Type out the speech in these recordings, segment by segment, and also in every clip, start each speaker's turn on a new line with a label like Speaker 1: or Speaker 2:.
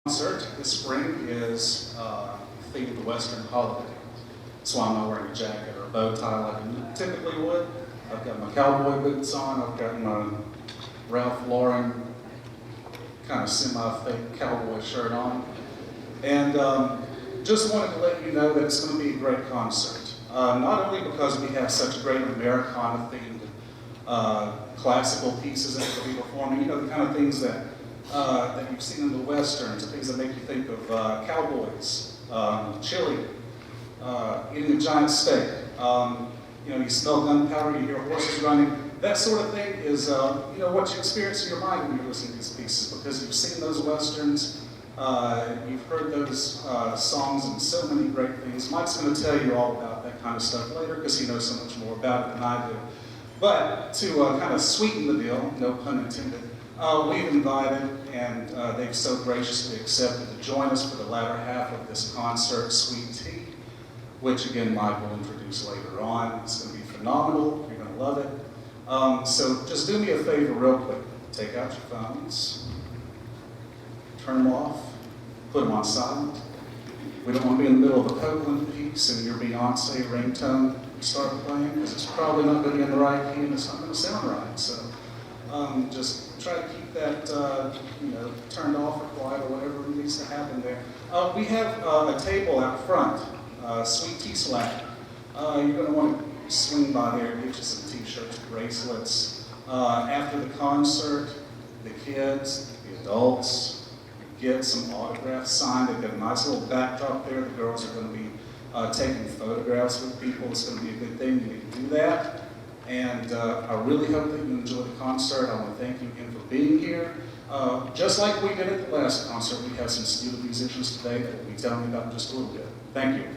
Speaker 1: concert this spring is themed the Western holiday. That's why I'm not wearing a jacket or a bow tie like I typically would. I've got my cowboy boots on, I've got my Ralph Lauren kind of semi-fake cowboy shirt on. And just wanted to let you know that it's going to be a great concert. Not only because we have such great Americana-themed classical pieces that we'll be performing, you know, the kind of things that you've seen in the Westerns, the things that make you think of cowboys, chili, eating a giant steak. You know, you smell gunpowder, you hear horses running. That sort of thing is, you know, what you experience in your mind when you're listening to these pieces, because you've seen those Westerns, you've heard those songs and so many great things. Mike's going to tell you all about that kind of stuff later, because he knows so much more about it than I do. But to kind of sweeten the deal, no pun intended, we've invited, and they've so graciously accepted to join us for the latter half of this concert, Sweet Tea, which again Mike will introduce later on. It's going to be phenomenal. You're going to love it. So just do me a favor real quick. Take out your phones, turn them off, put them on silent. We don't want to be in the middle of a Copland piece and your Beyonce ringtone start playing, because it's probably not going to be in the right key and it's not going to sound right. So just try to keep that you know, turned off or quiet or whatever needs to happen there. We have a table out front, Sweet Tea Slap. You're going to want to swing by there, get you some t-shirts, bracelets. After the concert, the kids, the adults, get some autographs signed. They've got a nice little backdrop there. The girls are going to be taking photographs with people. It's going to be a good thing. You need to do that. And I really hope that you enjoy the concert. I want to thank you again for being here. Just like we did at the last concert, we have some student musicians today that will be telling you about in just a little bit. Thank you.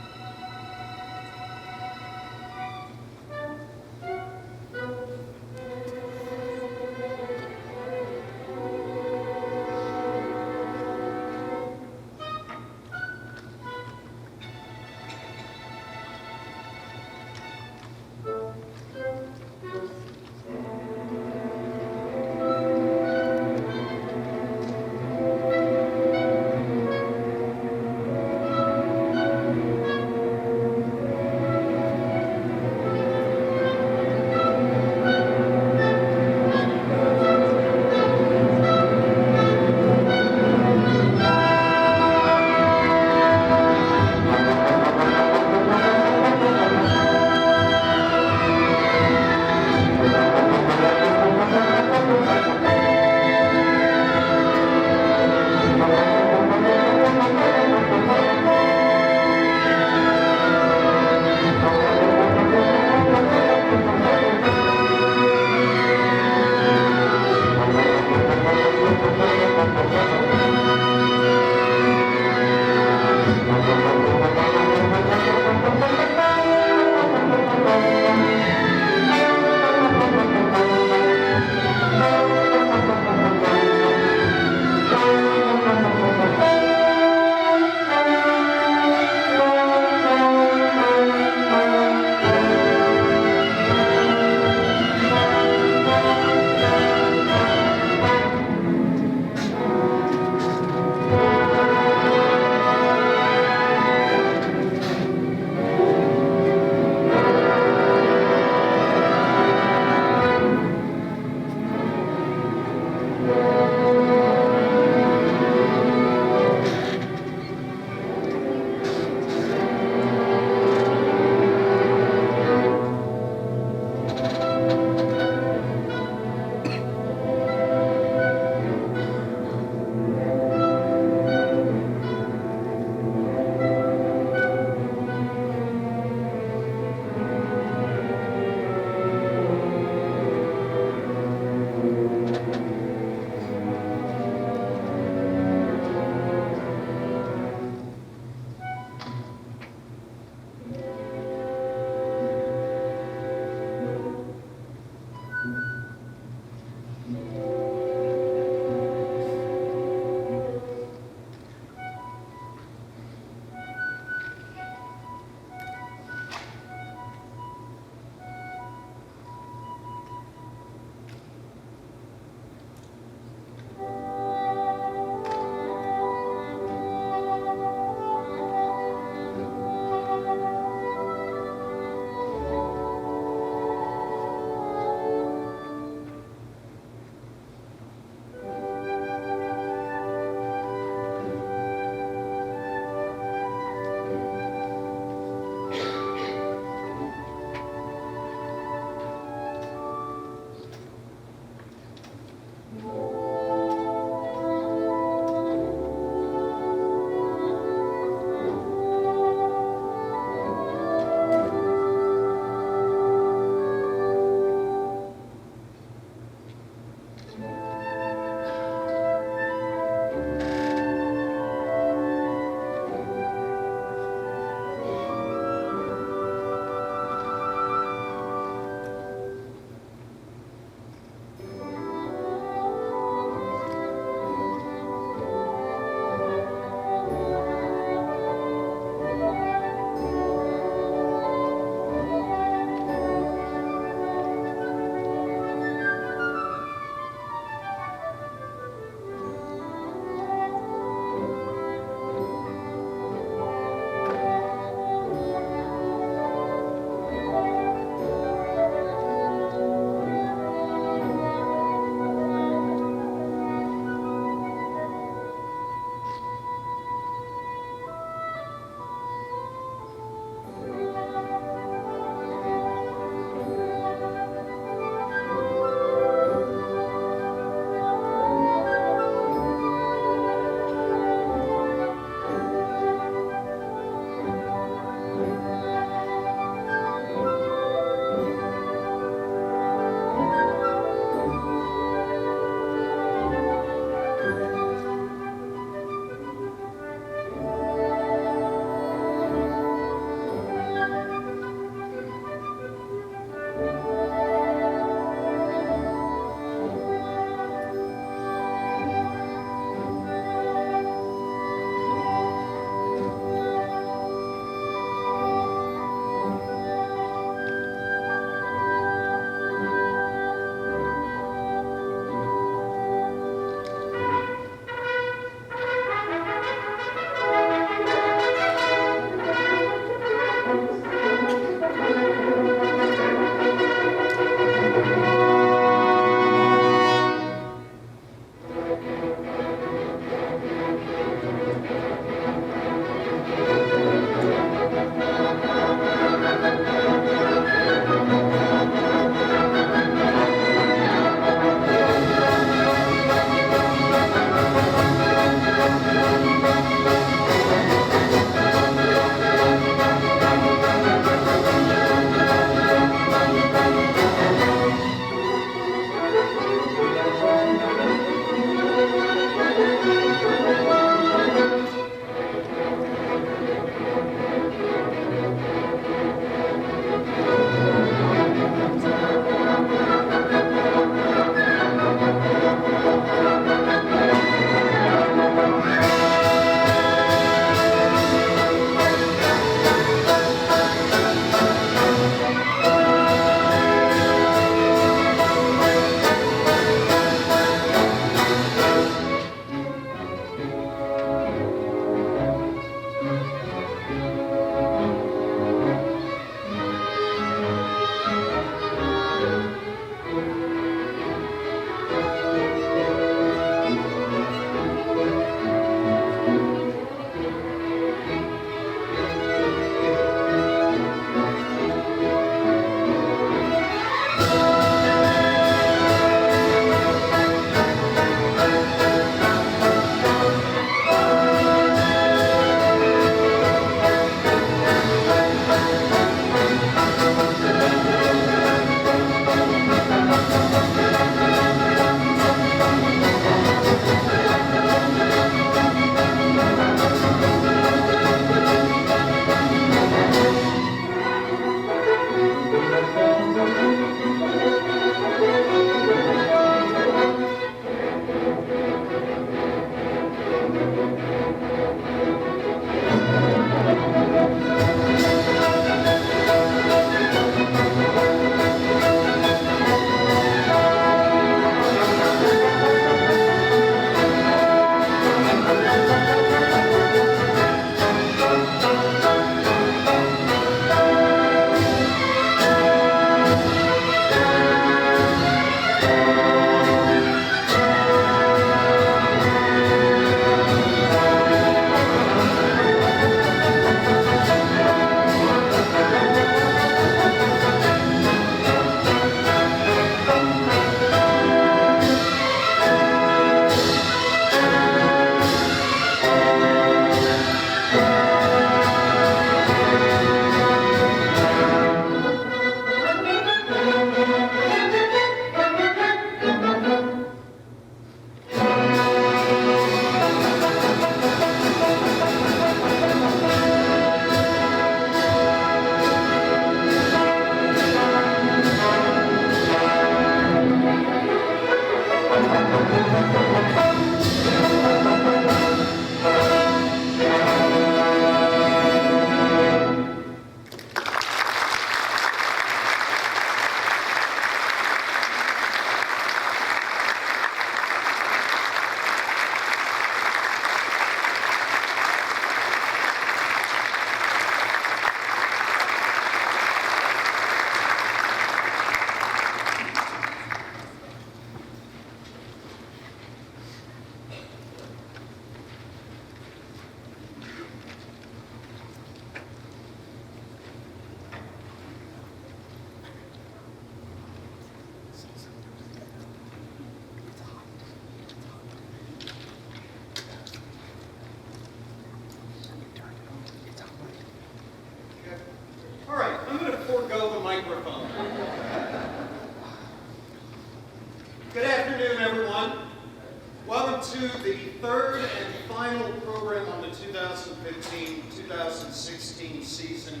Speaker 2: 2016 season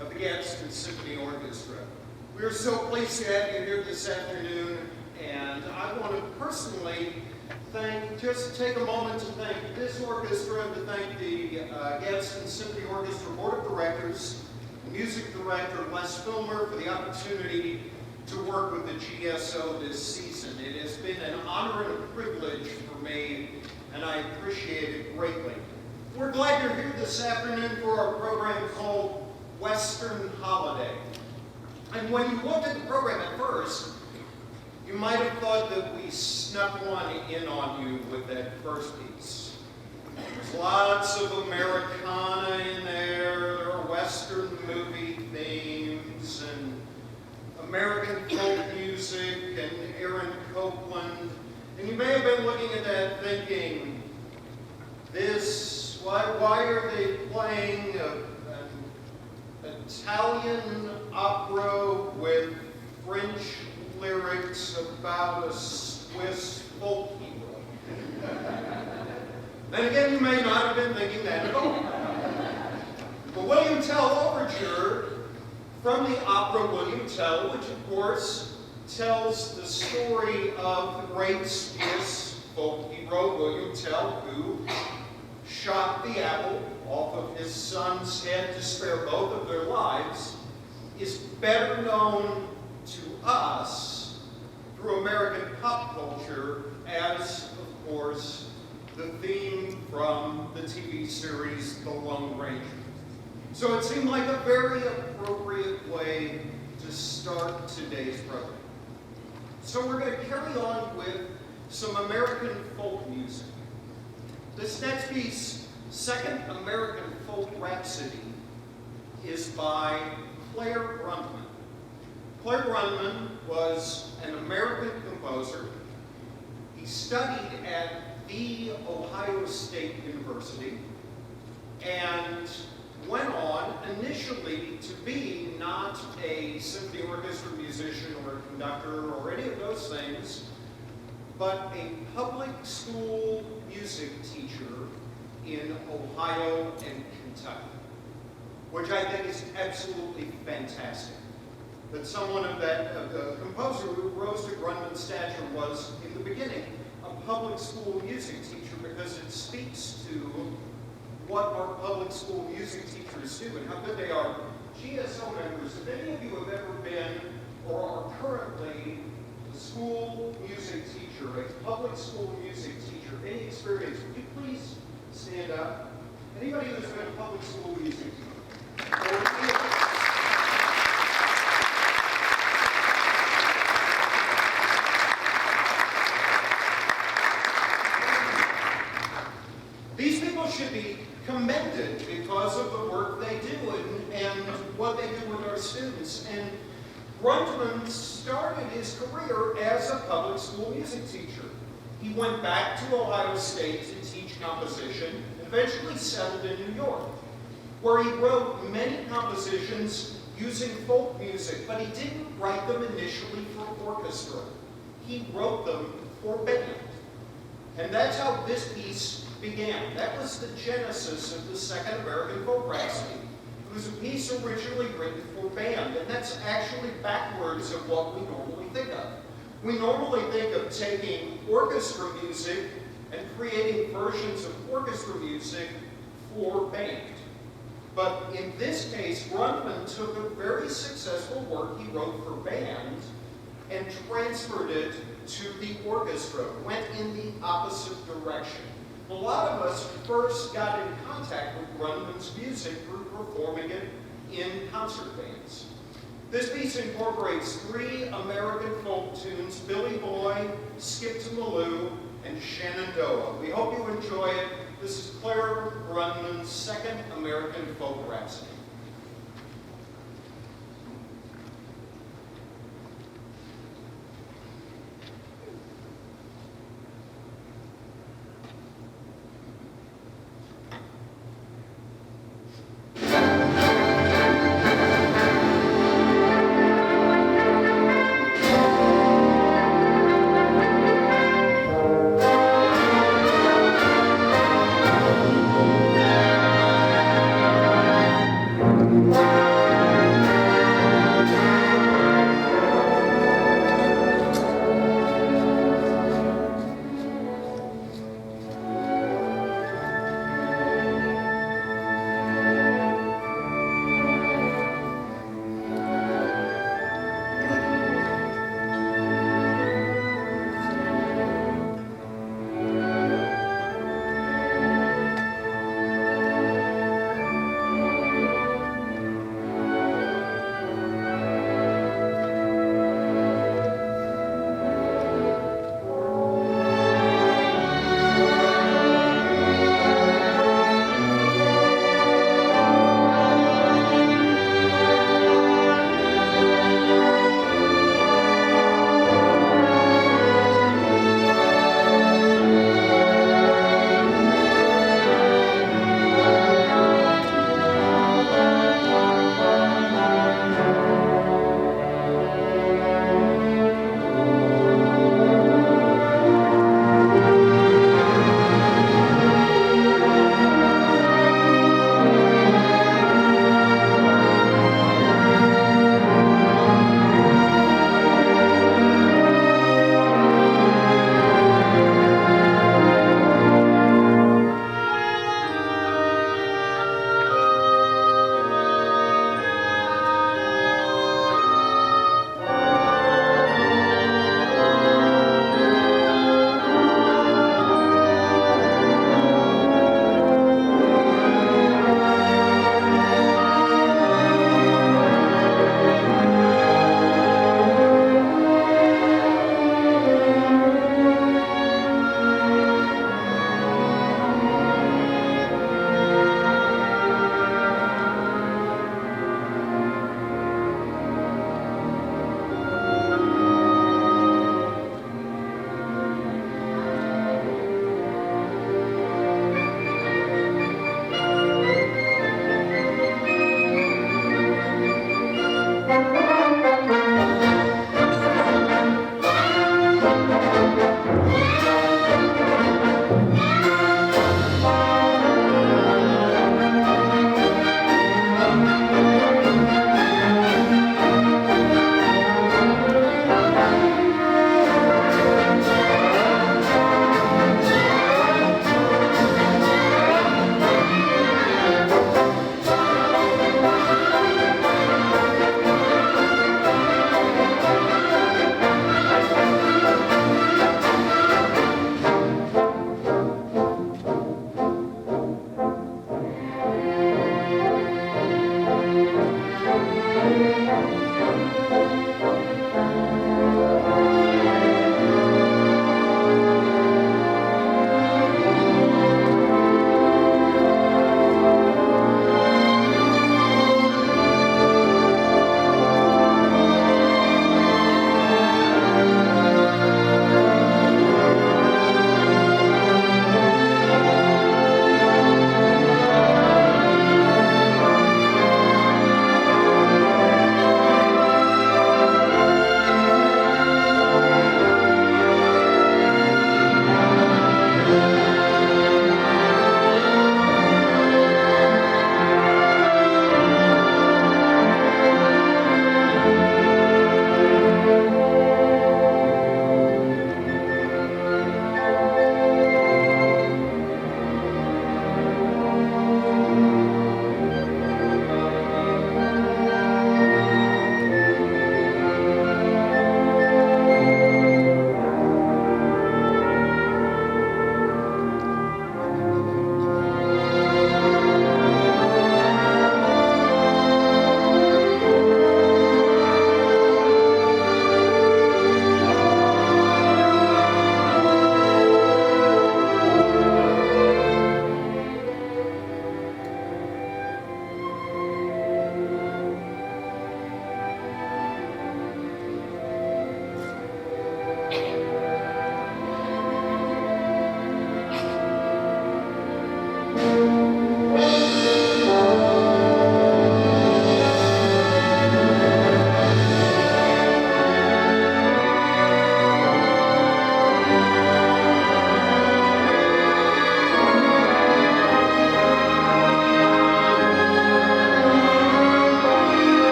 Speaker 2: of the Gadsden Symphony Orchestra. We are so pleased to have you here this afternoon, and I want to personally just take a moment to thank this orchestra and to thank the Gadsden Symphony Orchestra Board of Directors, Music Director Les Filmer for the opportunity to work with the GSO this season. It has been an honor and a privilege for me, and I appreciate it greatly. We're glad you're here this afternoon for our program called Western Holiday. And when you looked at the program at first, you might have thought that we snuck one in on you with that first piece. There's lots of Americana in there are Western movie themes, and American folk music, and Aaron Copland. And you may have been looking at that thinking, why are they playing an Italian opera with French lyrics about a Swiss folk hero? Then again, you may not have been thinking that at all. The William Tell Overture from the opera William Tell, which of course tells the story of the great Swiss folk hero William Tell, who shot the apple off of his son's head to spare both of their lives, is better known to us through American pop culture as, of course, the theme from the TV series The Lone Ranger. So it seemed like a very appropriate way to start today's program. So we're going to carry on with some American folk music. This next piece, Second American Folk Rhapsody, is by Claire Grundman. Claire Grundman was an American composer. He studied at the Ohio State University and went on initially to be not a symphony orchestra musician or a conductor or any of those things, but a public school music teacher in Ohio and Kentucky, which I think is absolutely fantastic. That someone of the composer who rose to Grundman's stature was, in the beginning, a public school music teacher, because it speaks to what our public school music teachers do and how good they are. GSO members, if any of you have ever been or are currently a school music teacher, a public school music teacher, any experience, would you please stand up? Anybody who's been a public school music teacher? These people should be commended because of the work they do and what they do with our students. And Grundman started his career as a public school music teacher. He went back to Ohio State to teach composition and eventually settled in New York, where he wrote many compositions using folk music, but he didn't write them initially for orchestra. He wrote them for band. And that's how this piece began. That was the genesis of the Second American Folk Rhapsody. It was a piece originally written for band, and that's actually backwards of what we normally think of. We normally think of taking orchestra music and creating versions of orchestra music for band. But in this case, Grundman took a very successful work he wrote for band and transferred it to the orchestra, went in the opposite direction. A lot of us first got in contact with Grundman's music through performing it in concert bands. This piece incorporates 3 American folk tunes, Billy Boy, Skip to Maloo, and Shenandoah. We hope you enjoy it. This is Claire Grundman's Second American Folk Rhapsody.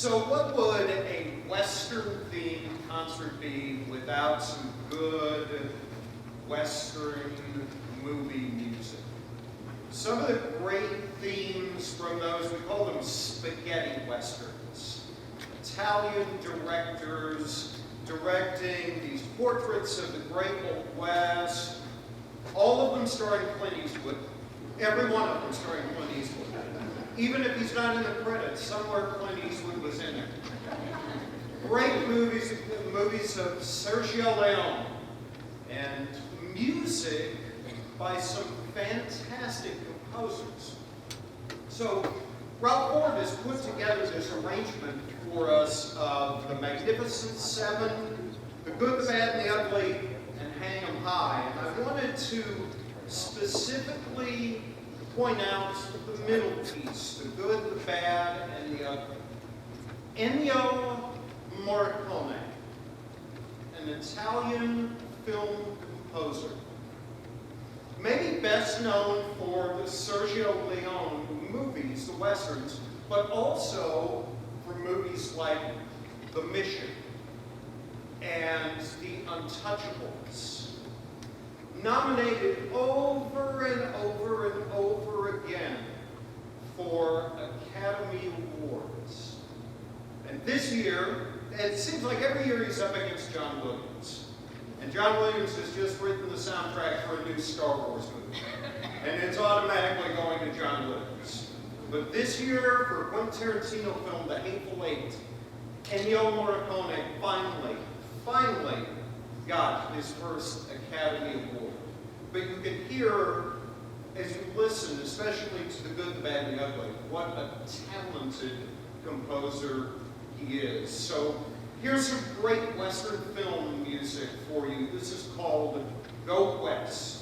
Speaker 2: So what would a Western-themed concert be without some good Western movie music? Some of the great themes from those, we call them spaghetti Westerns. Italian directors directing these portraits of the great Old West, all of them starring Clint Eastwood, every one of them starring Clint Eastwood. Even if he's not in the credits, somewhere Clint Eastwood was in there. Great movies of Sergio Leone, and music by some fantastic composers. So Ralph Ford has put together this arrangement for us of the Magnificent Seven, the Good, the Bad, and the Ugly, and Hang 'em High. And I wanted to specifically point out the middle piece, the good, the bad, and the ugly. Ennio Morricone, an Italian film composer. maybe best known for the Sergio Leone movies, the Westerns, but also for movies like The Mission and The Untouchables. Nominated over and over and over again for Academy Awards. And this year, it seems like every year he's up against John Williams. And John Williams has just written the soundtrack for a new Star Wars movie. And it's automatically going to John Williams. But this year, for Quentin Tarantino film, The Hateful Eight, Ennio Morricone finally got his first Academy Award. But you can hear, as you listen, especially to The Good, the Bad, and the Ugly, what a talented composer he is. So here's some great Western film music for you. This is called Go West.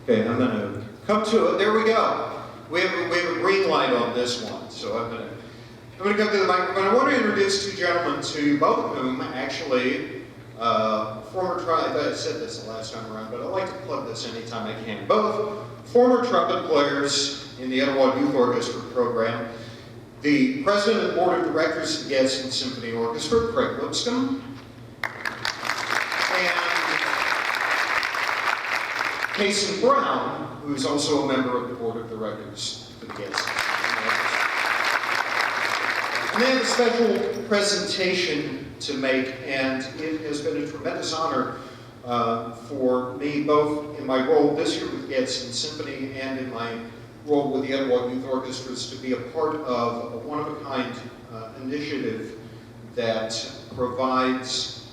Speaker 3: Okay, I'm going to come to it. There we go. We have a green light on this one, so I'm going to come to the microphone. I want to introduce two gentlemen, to both of whom actually former trumpet, I said this the last time around, but I like to plug this anytime I can. Both former trumpet players in the Etowah Youth Orchestra program, the president of the board of directors of the Gadsden Symphony Orchestra, Craig Lipscomb, and Casey Brown, who's also a member of the board of directors for the Gadsden Symphony Orchestra. And they have a special presentation to make, and it has been a tremendous honor for me, both in my role this year with Gadsden Symphony and in my role with the Etowah Youth Orchestras, to be a part of a one-of-a-kind initiative that provides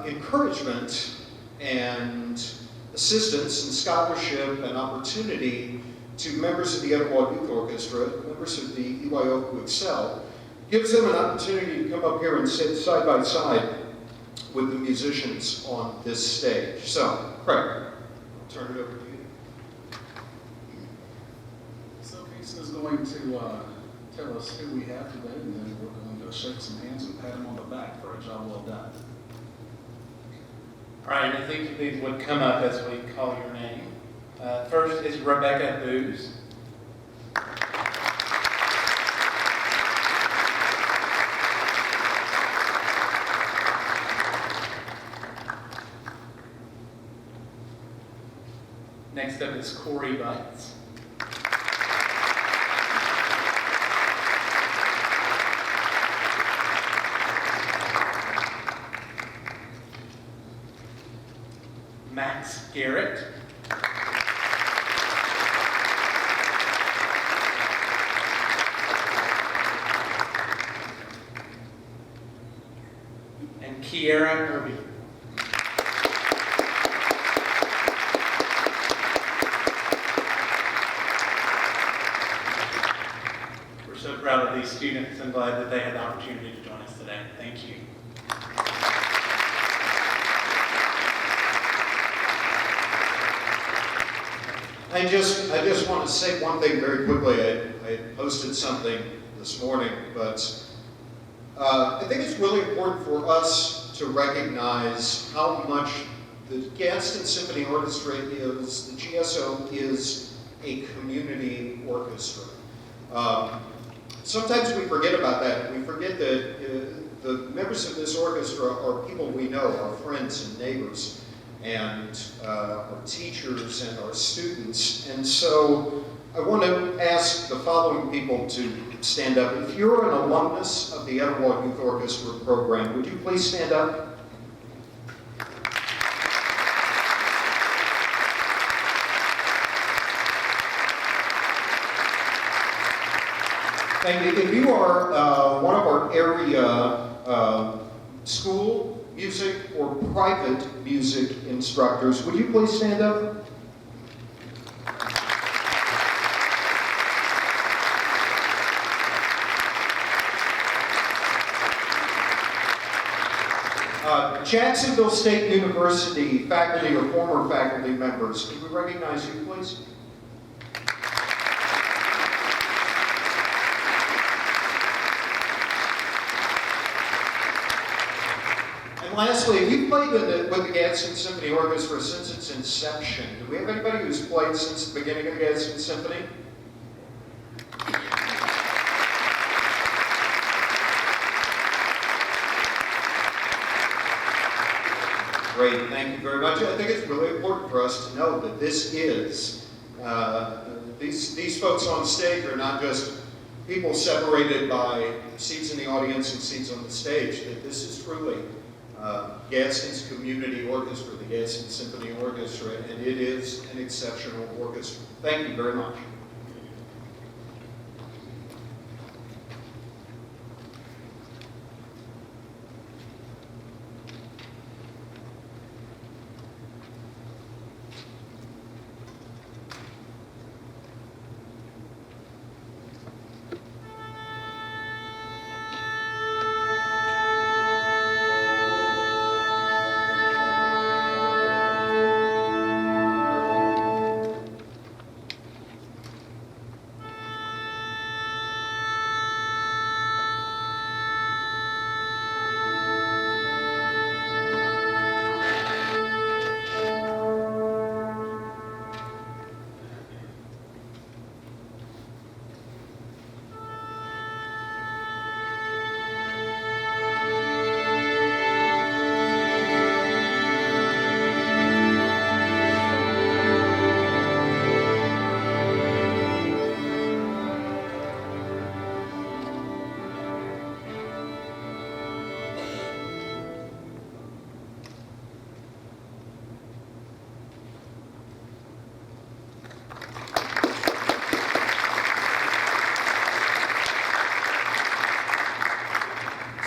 Speaker 3: encouragement and assistance and scholarship and opportunity to members of the Etowah Youth Orchestra, members of the EYO who excel, gives them an opportunity to come up here and sit side by side with the musicians on this stage. So, Craig, I'll turn it over to you.
Speaker 1: So Casey is going to tell us who we have today, and then we're going to shake some hands and pat him on the back for a job well done.
Speaker 4: All right, I think these would come up as we call your name. First is Rebecca Booz. Next up is Corey Bites. Max Garrett. And Kiera Irby. We're so proud of these students and glad that they had the opportunity to join us today. Thank you.
Speaker 3: I just want to say one thing very quickly. I posted something this morning, but I think it's really important for us to recognize how much the Gadsden Symphony Orchestra is, the GSO is a community orchestra. Sometimes we forget about that. We forget that the members of this orchestra are people we know, our friends and neighbors, and our teachers and our students. And so I want to ask the following people to stand up. If you're an alumnus of the Etowah Youth Orchestra program, would you please stand up? And if you are one of our area school music or private music instructors, would you please stand up? Jacksonville State University faculty or former faculty members, can we recognize you, please? And lastly, have you played with the Gadsden Symphony Orchestra since its inception? Do we have anybody who's played since the beginning of the Gadsden Symphony? Great, thank you very much. I think it's really important for us to know that this is, these folks on stage are not just people separated by seats in the audience and seats on the stage, that this is truly Gadsden's community orchestra, the Gadsden Symphony Orchestra, and it is an exceptional orchestra. Thank you very much.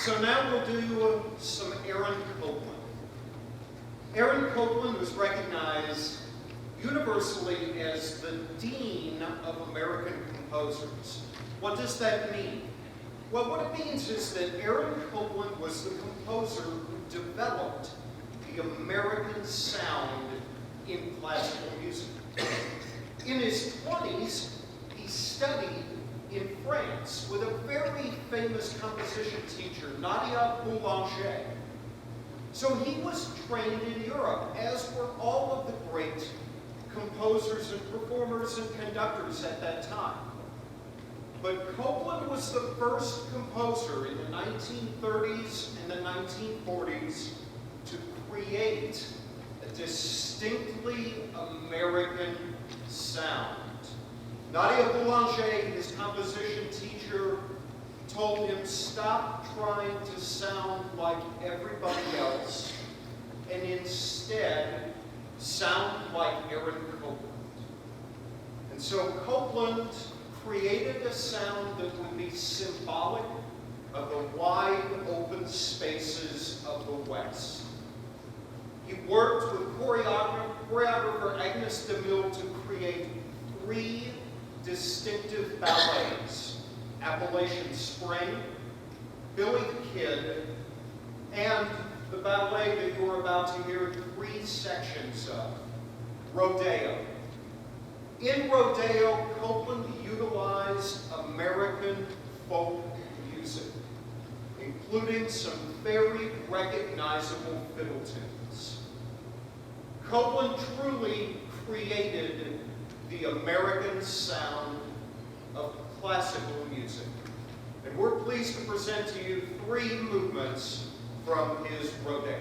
Speaker 2: So now we'll do some Aaron Copland. Aaron Copland was recognized universally as the Dean of American Composers. What does that mean? Well, what it means is that Aaron Copland was the composer who developed the American sound in classical music. In his 20s, he studied in France with a very famous composition teacher, Nadia Boulanger. So he was trained in Europe, as were all of the great composers and performers and conductors at that time. But Copland was the first composer in the 1930s and the 1940s to create a distinctly American sound. Nadia Boulanger, his composition teacher, told him, stop trying to sound like everybody else and instead sound like Aaron Copland. And so Copland created a sound that would be symbolic of the wide open spaces of the West. He worked with choreographer Agnes DeMille to create 3 distinctive ballets: Appalachian Spring, Billy the Kid, and the ballet that you're about to hear 3 sections of, Rodeo. In Rodeo, Copland utilized American folk music, including some very recognizable fiddle tunes. Copland truly created the American sound of classical music. And we're pleased to present to you 3 movements from his Rodeo.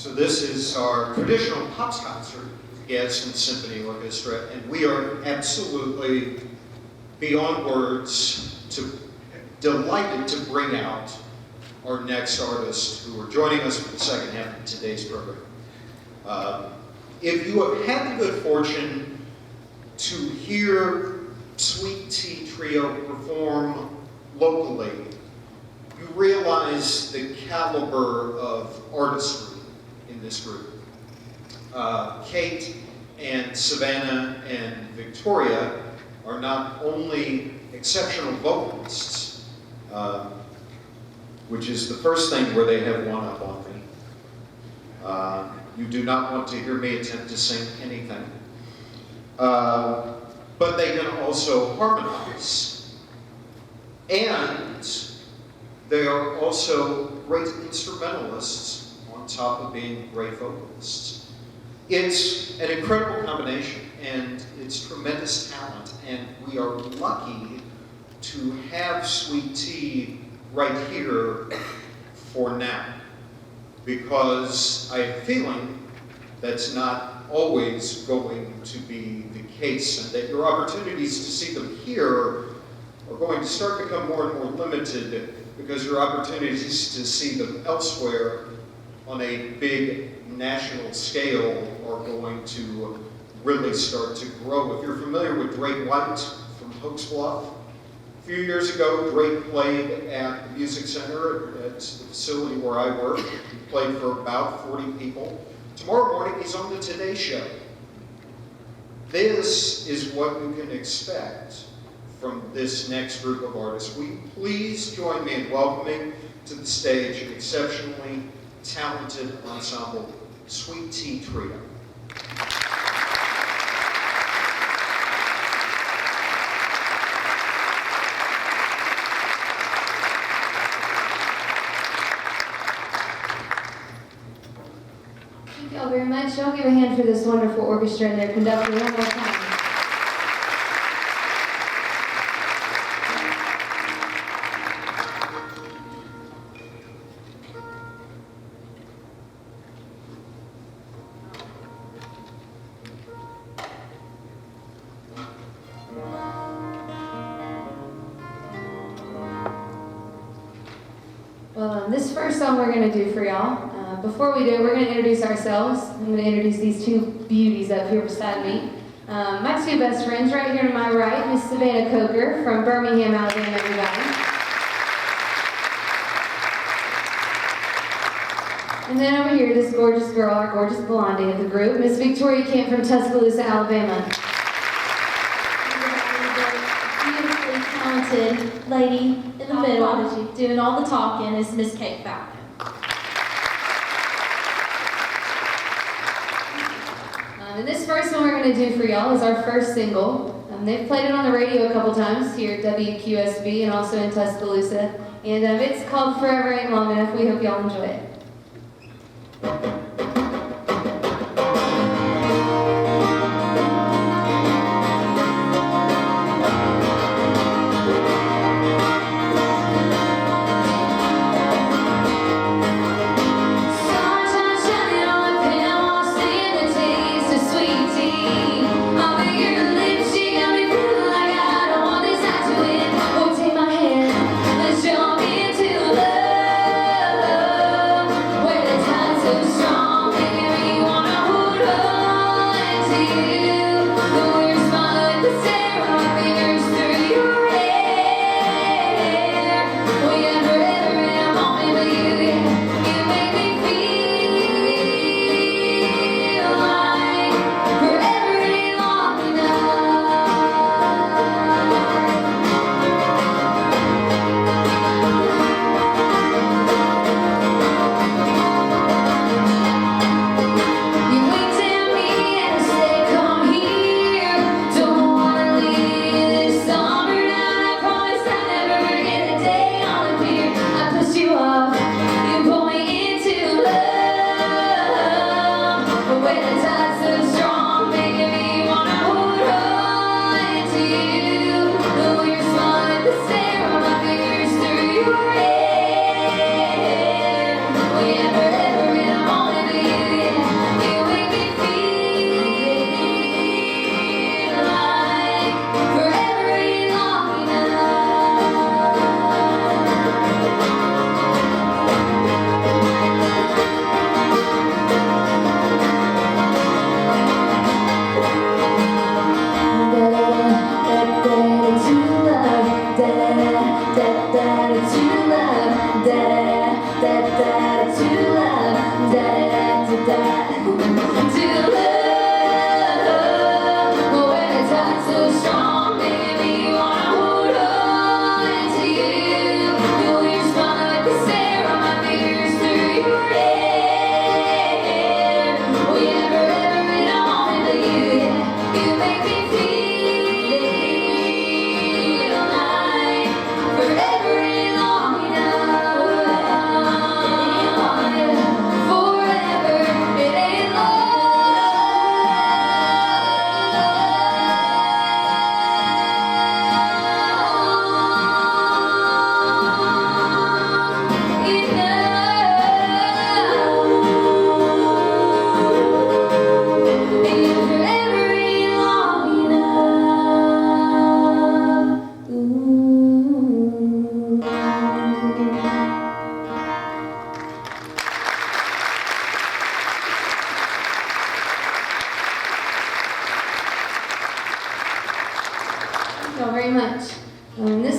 Speaker 3: So this is our traditional Pops concert with the Gadsden Symphony Orchestra, and we are absolutely beyond words delighted to bring out our next artist who are joining us for the second half of today's program. If you have had the good fortune to hear Sweet Tea Trio perform locally, you realize the caliber of artistry in this group. Kate and Savannah and Victoria are not only exceptional vocalists, which is the first thing where they have one up on me. You do not want to hear me attempt to sing anything. But they can also harmonize. And they are also great instrumentalists on top of being great vocalists. It's an incredible combination, and it's tremendous talent, and we are lucky to have Sweet Tea right here for now, because I have a feeling that's not always going to be the case, and that your opportunities to see them here are going to start to become more and more limited, because your opportunities to see them elsewhere on a big national scale are going to really start to grow. If you're familiar with Drake White from Hoax Bluff, a few years ago, Drake played at the Music Center at the facility where I work. He played for about 40 people. Tomorrow morning, he's on the Today Show. This is what you can expect from this next group of artists. Will you please join me in welcoming to the stage an exceptionally talented ensemble, Sweet Tea Trio.
Speaker 5: Thank you all very much. Y'all give a hand for this wonderful orchestra and their conductor one more time. Well, this first song we're going to do for y'all, before we do it, we're going to introduce ourselves. I'm going to introduce these two beauties up here beside me. My two best friends right here to my right, Miss Savannah Coker from Birmingham, Alabama, everybody. And then over here, this gorgeous girl, our gorgeous blondie of the group, Miss Victoria Kent from Tuscaloosa, Alabama.
Speaker 6: Beautifully talented lady in the middle, doing all the talking, is Miss Kate Falcon.
Speaker 5: And this first one we're going to do for y'all is our first single. They've played it on the radio a couple times here at WQSB and also in Tuscaloosa. And it's called Forever Ain't Long Enough. We hope y'all enjoy it.
Speaker 6: So strong.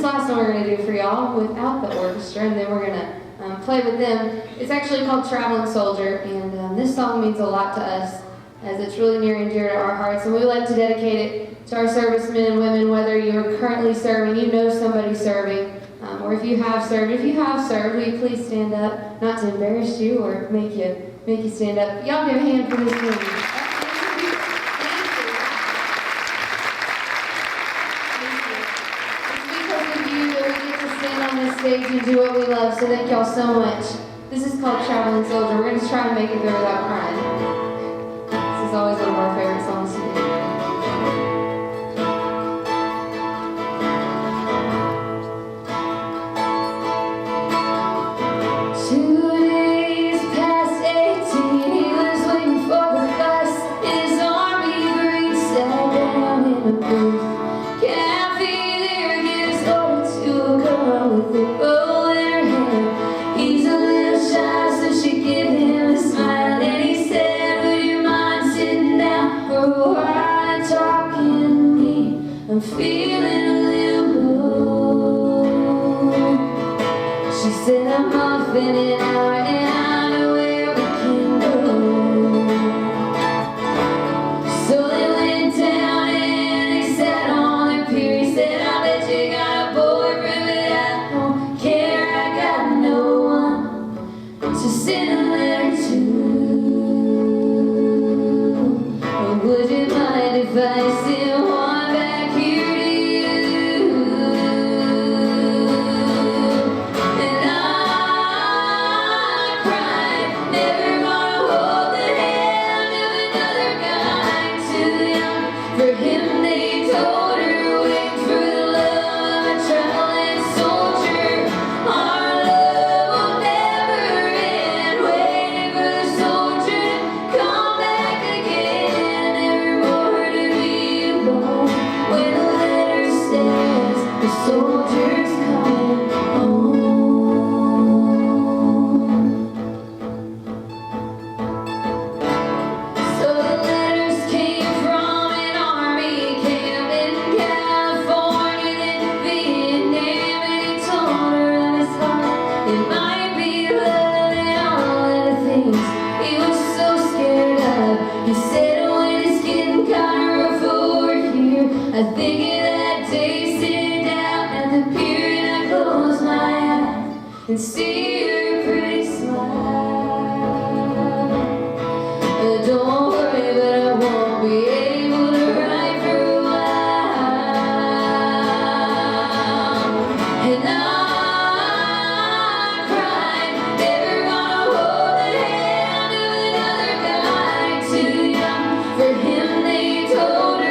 Speaker 5: last one we're going to do for y'all without the orchestra, and then we're going to play with them. It's actually called Traveling Soldier, and this song means a lot to us, as it's really near and dear to our hearts, and we would like to dedicate it to our servicemen and women, whether you're currently serving, you know somebody serving, or if you have served. If you have served, will you please stand up, not to embarrass you or make you stand up. Y'all give a hand for this movie. Stage and do what we love, so thank y'all so much. This is called Traveling Soldier. We're going to try and make it through without crying. This is always one of our favorite songs to do.
Speaker 7: I'm feeling a little blue. She said I'm off in an hour and I know where we can go. So they went down and they sat on their pier. He said, I bet you got a boyfriend, but I don't care. I got no one to send a letter to. Or would you mind if I still want back here? I think of that day sitting down at the pier and I close my eyes and see your pretty smile. Don't worry, but I won't be able to write for a while. And I cried, never gonna hold the hand of another guy too young for him. They told her.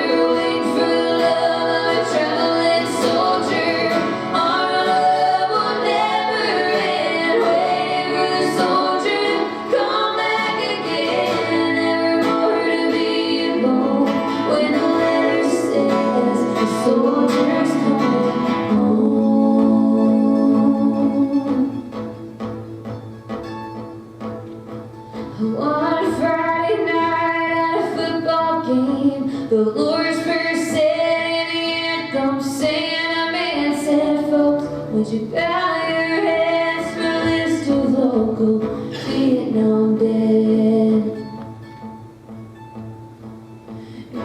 Speaker 7: One Friday night at a football game, the Lord's Prayer said in the anthem, saying a man said, folks, would you bow your heads for a list of local Vietnam dead?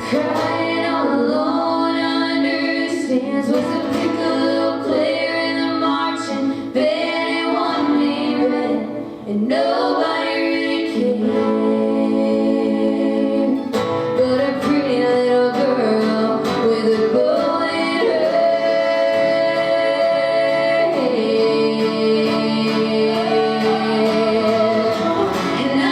Speaker 7: Crying all alone under the stands was a piccolo player in the marching band, and one named Red, and nobody but a pretty little girl with a bow in her and I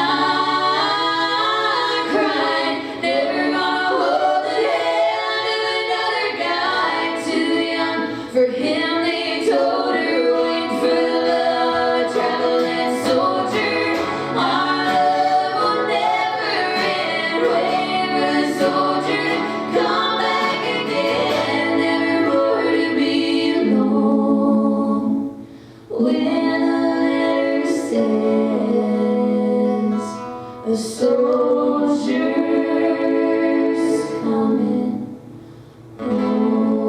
Speaker 7: cried, never gonna hold the hand of another guy too young for him. They told her, wait for the love of a traveling soldier. A soldier's coming home.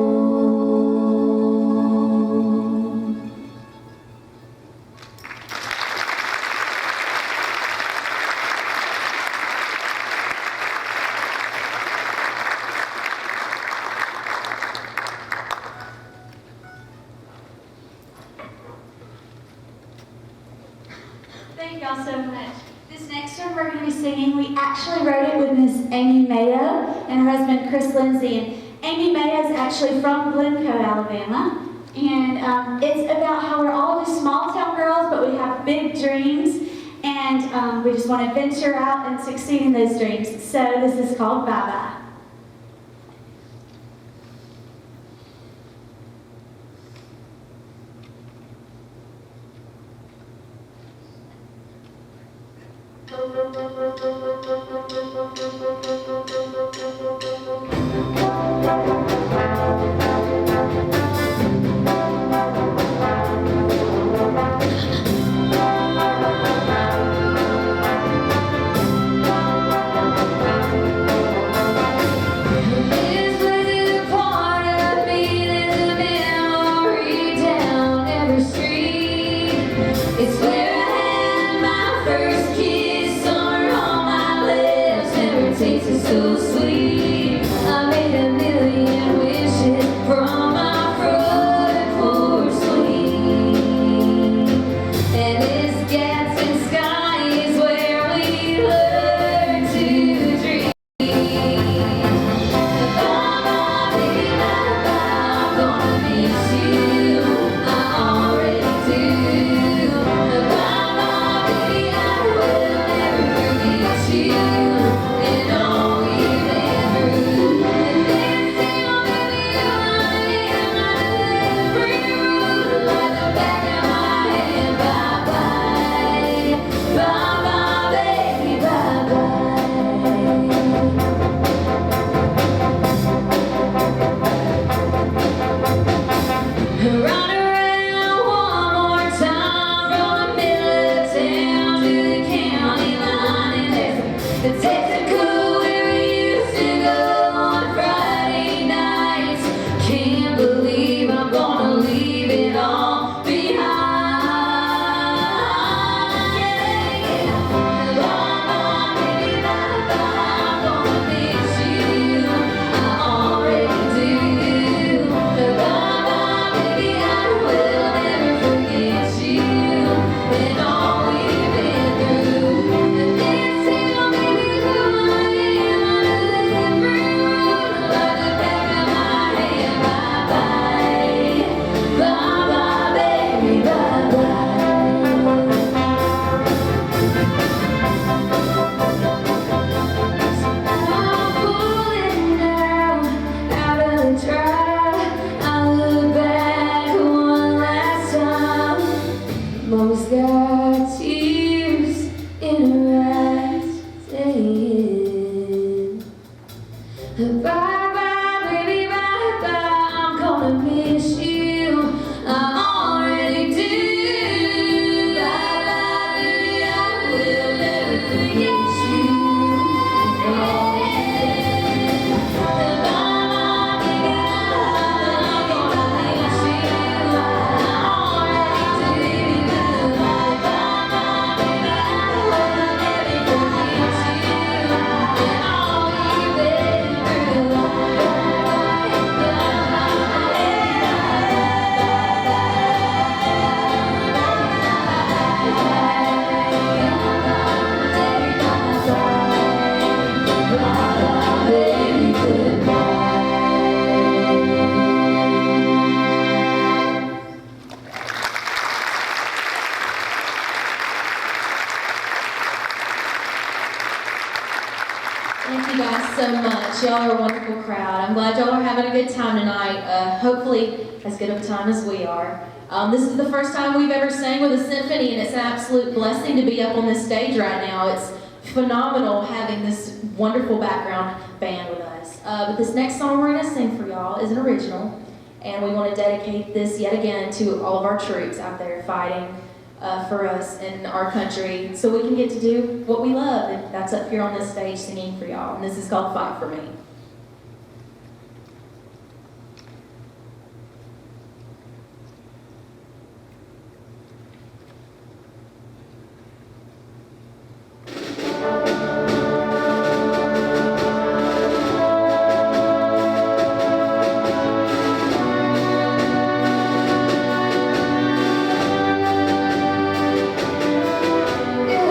Speaker 8: y'all so much. This next one we're going to be singing, we actually wrote it with Miss Amy Mayo and her husband Chris Lindsay. And Amy Mayo is actually from Glencoe, Alabama. And it's about how we're all just small town girls, but we have big dreams. And we just want to venture out and succeed in those dreams. So this is called Bye Bye.
Speaker 7: So sweet, I made a million wishes from my front porch swing. And this Gadsden sky is where we learn to dream. Bye-bye, baby, bye-bye, I'm gonna miss you, I already do. Bye-bye, baby, I will never forget you. And all we've been through, and this time, baby, you every rule like the back of my hand. Bye bye, bye bye, baby, bye bye. Run around one more time from the middle of town to the county line, and there's the Texaco where we used to go on Friday nights. Can't believe I'm gonna leave it all behind. Yeah. Bye-bye, baby, bye-bye, I'm gonna miss you, I already do. Bye-bye, baby, I will never forget you, and all we've been through. And this time, baby, who I am, I know every rule like the back of my hand. Bye-bye, bye-bye, baby, bye-bye. I'm pulling out of the drive. I look back one last time. Mama's got tears in her eyes saying, bye-bye, baby, bye-bye, I'm gonna miss you, I already do. Bye-bye, baby, I will never forget you. Bye-bye, baby, I'm gonna miss you, I already do. Bye-bye, baby, I will never forget you, and all we've been through. Baby, goodbye.
Speaker 6: Thank you guys so much. Y'all are a wonderful crowd. I'm glad y'all are having a good time tonight. Hopefully as good of a time as we are. This is the first time we've ever sang with a symphony, and it's an absolute blessing to be up on this stage right now. It's phenomenal having this wonderful background band with us. But this next song we're going to sing for y'all is an original, and we want to dedicate this yet again to all of our troops out there fighting for us in our country, so we can get to do what we love, and that's up here on this stage singing for y'all. And this is called Fight for Me.
Speaker 7: Yeah.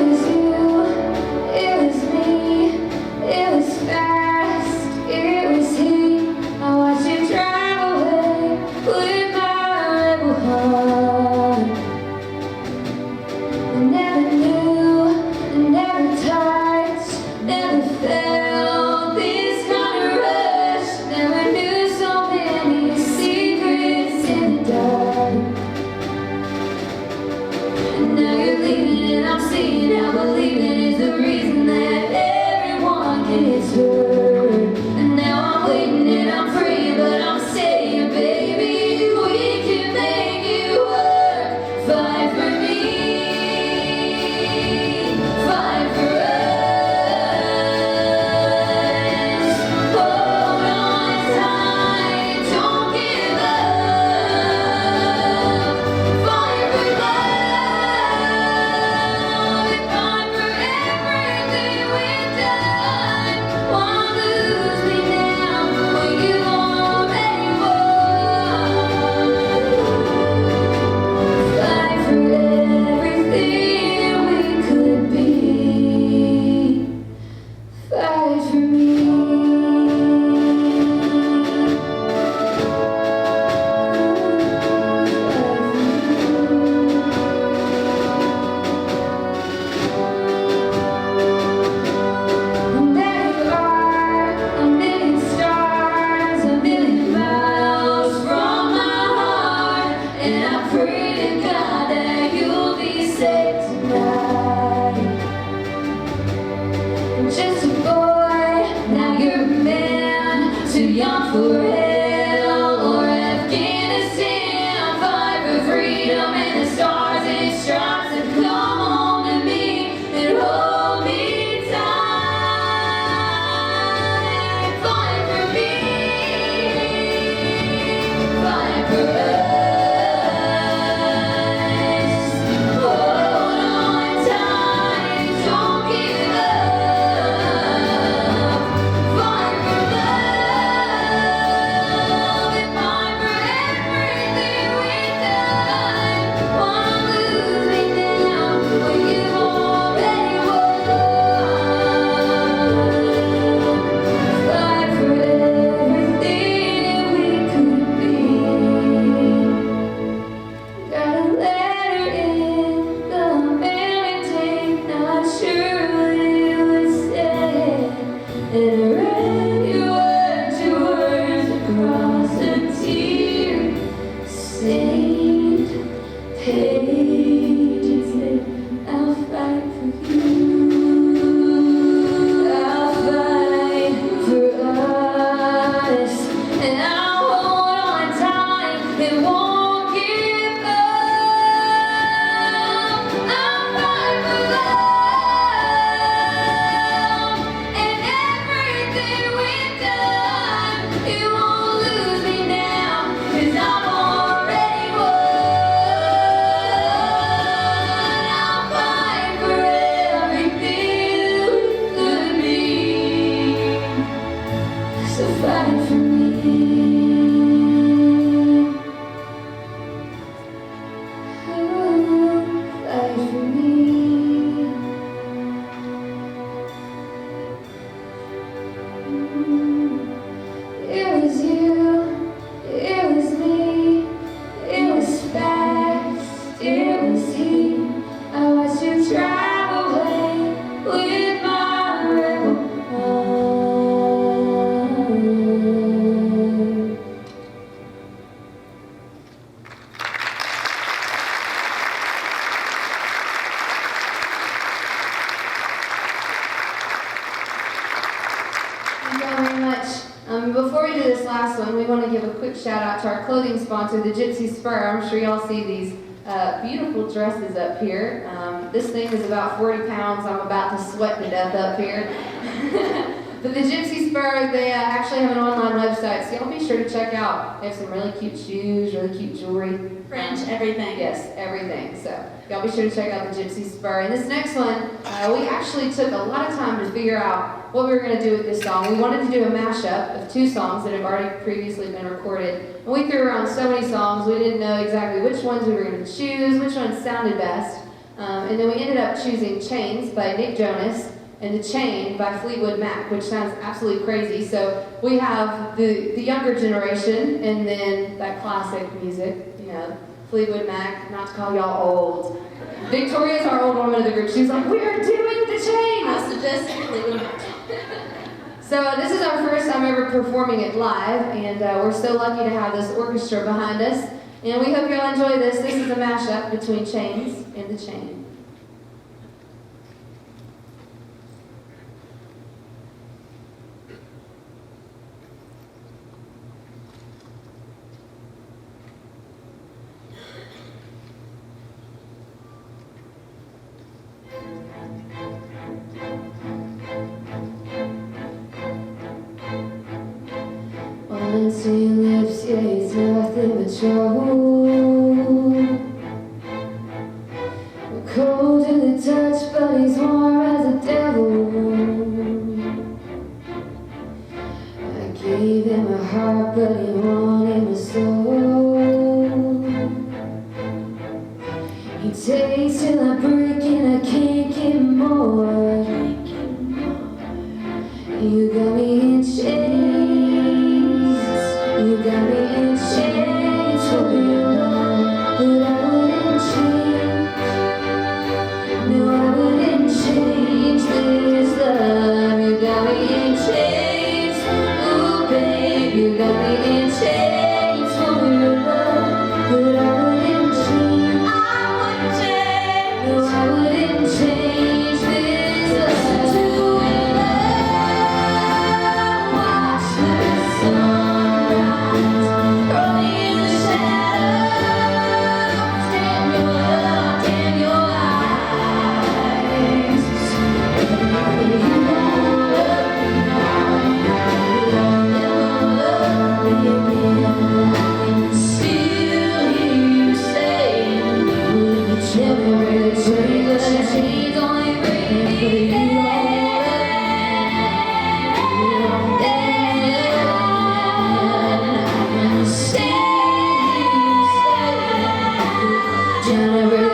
Speaker 7: pray to God that you'll be saved tonight. Just a boy, now you're a man, too young for hell or Afghanistan. Fight for freedom and the stars and stripes that come home to me and hold me tight. Fight for me, fight for us. Hold on tight, don't give up. Fight for love and fight for everything we've done. Won't lose me now when you've already won. Fight for everything we could be. Got a letter in the mail and tape, not sure what it would say. And I read your words across a tear-stained page. It said, I'll fight for you. I'll fight for us. And I'll hold on tight and won't give up. I'll fight for love and everything we've done. It won't lose me now, 'cause I've already won. I'll fight for everything we could be. So fight for me. Ooh, fight for me. It was you, it was me, it was fast, it was heat. I watched you drive away with my rebel heart.
Speaker 5: Thank you all very much. Before we do this last one, we want to give a quick shout out to our clothing sponsor, the Gypsy Spur. I'm sure y'all see these beautiful dresses up here. This thing is about 40 pounds. I'm about to sweat to death up here. But the Gypsy Spur, they actually have an online website, so y'all be sure to check out. They have some really cute shoes, really cute jewelry.
Speaker 8: French, everything.
Speaker 5: Yes, everything. So y'all be sure to check out the Gypsy Spur. And this next one, we actually took a lot of time to figure out what we were going to do with this song. We wanted to do a mashup of two songs that have already previously been recorded. And we threw around so many songs, we didn't know exactly which ones we were going to choose, which ones sounded best. And then we ended up choosing Chains by Nick Jonas and The Chain by Fleetwood Mac, which sounds absolutely crazy. So we have the younger generation and then that classic music, you know, Fleetwood Mac, not to call y'all old. Victoria's our old woman of the group. She's like, we're doing The Chain.
Speaker 6: I suggested Fleetwood Mac.
Speaker 5: So this is our first time ever performing it live, and we're so lucky to have this orchestra behind us. And we hope you'll enjoy this. This is a mashup between Chains and The Chain. All into your lips, yeah, it's nothing but trouble. We're cold to the touch, but he's warm as a devil. I gave him my heart, but he wanted my soul. He takes till I break and I can't get more. You got me in chains. You got me in chains for your love, but I wouldn't change. No, I wouldn't change this love. You got me in chains, ooh babe. You got me in chains for your love, but I wouldn't change.
Speaker 7: Drown every